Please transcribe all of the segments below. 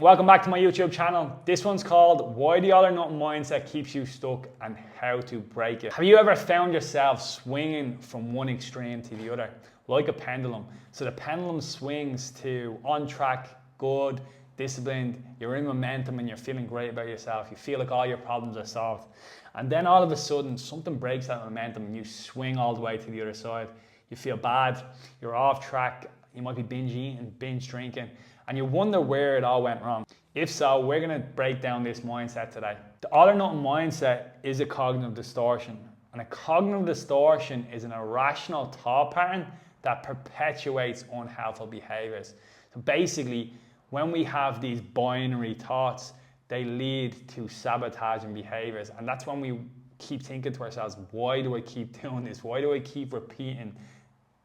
Welcome back to my YouTube channel. This one's called Why the All or Nothing Mindset Keeps You Stuck and How to Break It. Have you ever found yourself swinging from one extreme to the other, like a pendulum? So the pendulum swings to on track, good, disciplined, you're in momentum and you're feeling great about yourself. You feel like all your problems are solved. And then all of a sudden, something breaks that momentum and you swing all the way to the other side. You feel bad, you're off track, you might be binge eating, binge drinking, and you wonder where it all went wrong. If so, we're gonna break down this mindset today. The all or nothing mindset is a cognitive distortion. And a cognitive distortion is an irrational thought pattern that perpetuates unhelpful behaviors. So basically, when we have these binary thoughts, they lead to sabotaging behaviors. And that's when we keep thinking to ourselves, why do I keep doing this? Why do I keep repeating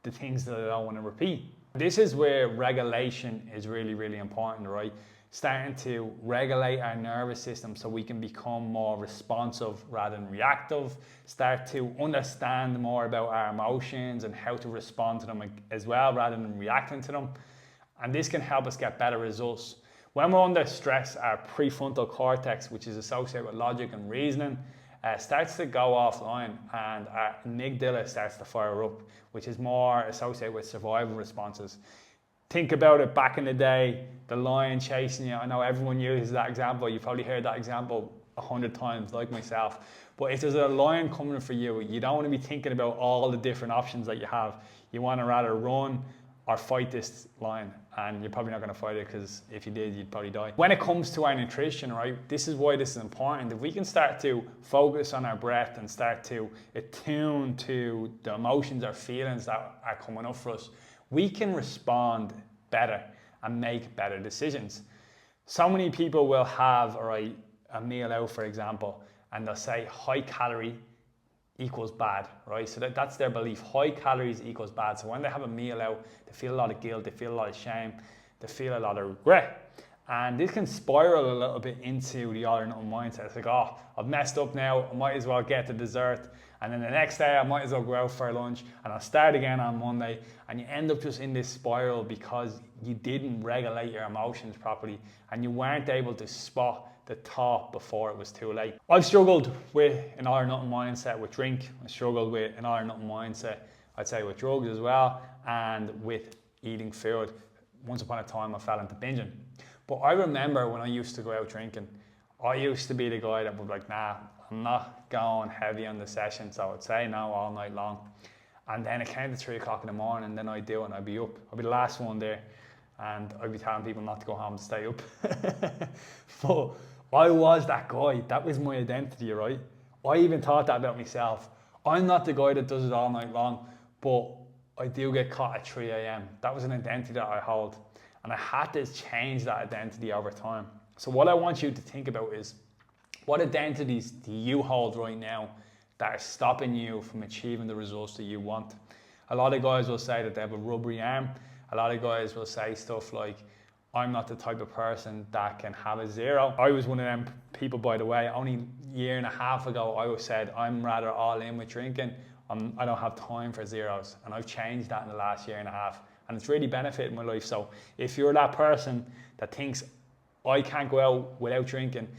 the things that I don't want to repeat? This is where regulation is really, really important, right? Starting to regulate our nervous system so we can become more responsive rather than reactive, start to understand more about our emotions and how to respond to them as well rather than reacting to them. And this can help us get better results. When we're under stress, our prefrontal cortex, which is associated with logic and reasoning, starts to go offline and our amygdala starts to fire up, which is more associated with survival responses. Think about it back in the day, the lion chasing you. I know everyone uses that example. You've probably heard that example 100 times, like myself. But if there's a lion coming for you, you don't want to be thinking about all the different options that you have. You want to rather run or fight this lion, and you're probably not going to fight it because if you did, you'd probably die. When it comes to our nutrition, right, this is why this is important. If we can start to focus on our breath and start to attune to the emotions or feelings that are coming up for us, we can respond better and make better decisions. So many people will have a meal out, for example, and they'll say high calorie equals bad, right? So that's their belief. High calories equals bad. So when they have a meal out, they feel a lot of guilt, they feel a lot of shame, they feel a lot of regret. And this can spiral a little bit into the all or nothing mindset. It's like, oh, I've messed up now, I might as well get the dessert. And then the next day I might as well go out for lunch and I'll start again on Monday. And you end up just in this spiral because you didn't regulate your emotions properly and you weren't able to spot the thought before it was too late. I've struggled with an all or nothing mindset with drink. I struggled with an all or nothing mindset, I'd say, with drugs as well, and with eating food. Once upon a time I fell into binging. But I remember when I used to go out drinking, I used to be the guy that would be like, nah, I'm not going heavy on the session, so I'd say no all night long. And then it came to 3 o'clock in the morning and then I'd do it and I'd be up. I'd be the last one there and I'd be telling people not to go home and stay up. But I was that guy. That was my identity, right? I even thought that about myself. I'm not the guy that does it all night long, but I do get caught at 3 a.m. That was an identity that I hold. And I had to change that identity over time. So what I want you to think about is, what identities do you hold right now that are stopping you from achieving the results that you want? A lot of guys will say that they have a rubbery arm. A lot of guys will say stuff like, I'm not the type of person that can have a 0. I was one of them people, by the way. Only a year and a half ago, I said, I'm rather all in with drinking. I don't have time for zeros. And I've changed that in the last year and a half. And it's really benefited my life. So if you're that person that thinks, I can't go out without drinking,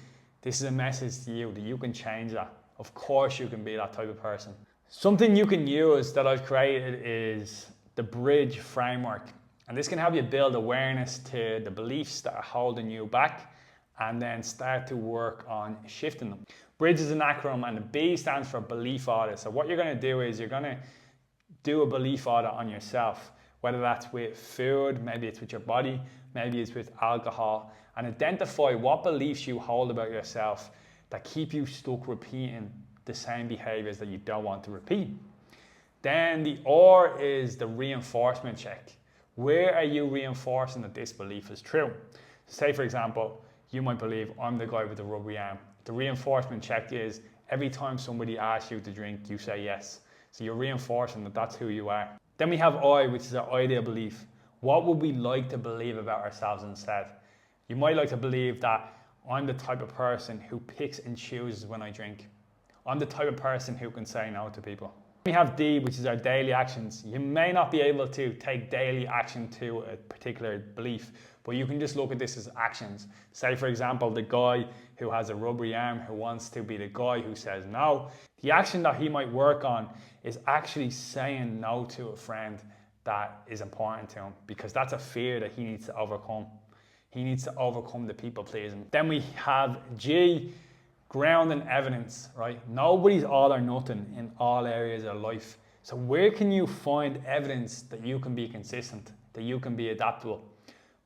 this is a message to you that you can change that. Of course you can be that type of person. Something you can use that I've created is the Bridge framework. And this can help you build awareness to the beliefs that are holding you back and then start to work on shifting them. Bridge is an acronym and the B stands for belief audit. So what you're going to do is you're going to do a belief audit on yourself, whether that's with food, maybe it's with your body, maybe it's with alcohol, and identify what beliefs you hold about yourself that keep you stuck repeating the same behaviors that you don't want to repeat. Then the R is the reinforcement check. Where are you reinforcing that this belief is true? Say, for example, you might believe I'm the guy with the rubbery arm. The reinforcement check is every time somebody asks you to drink, you say yes. So you're reinforcing that that's who you are. Then we have I, which is our ideal belief. What would we like to believe about ourselves instead? You might like to believe that I'm the type of person who picks and chooses when I drink. I'm the type of person who can say no to people. We have D, which is our daily actions. You may not be able to take daily action to a particular belief, but you can just look at this as actions. Say, for example, the guy who has a rubbery arm who wants to be the guy who says no. The action that he might work on is actually saying no to a friend that is important to him, because that's a fear that he needs to overcome. He needs to overcome the people pleasing. Then we have G, ground and evidence, right? Nobody's all or nothing in all areas of life. So where can you find evidence that you can be consistent, that you can be adaptable?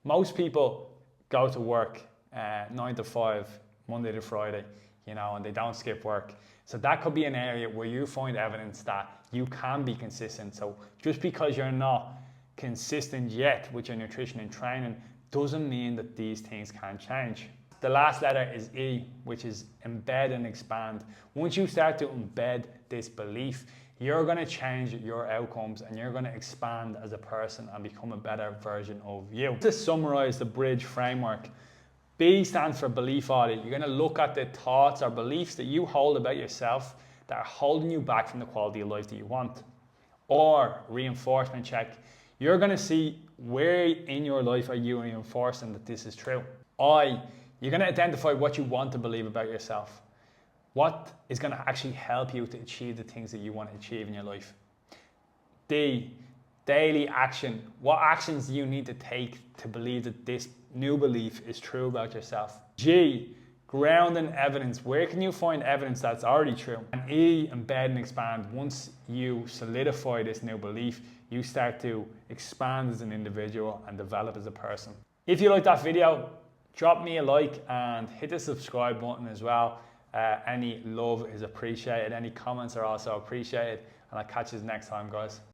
Most people go to work 9 to 5, Monday to Friday, and they don't skip work. So that could be an area where you find evidence that you can be consistent. So just because you're not consistent yet with your nutrition and training doesn't mean that these things can't change. The last letter is E, which is embed and expand. Once you start to embed this belief, you're going to change your outcomes and you're going to expand as a person and become a better version of you. To summarize the bridge framework, B stands for belief audit. You're going to look at the thoughts or beliefs that you hold about yourself that are holding you back from the quality of life that you want. Or reinforcement check. You're going to see where in your life are you reinforcing that this is true. I, you're going to identify what you want to believe about yourself. What is going to actually help you to achieve the things that you want to achieve in your life. D, daily action. What actions do you need to take to believe that this new belief is true about yourself? G, ground and evidence. Where can you find evidence that's already true? And E, embed and expand. Once you solidify this new belief, you start to expand as an individual and develop as a person. If you like that video, drop me a like and hit the subscribe button as well. Any love is appreciated. Any comments are also appreciated. And I'll catch you next time, guys.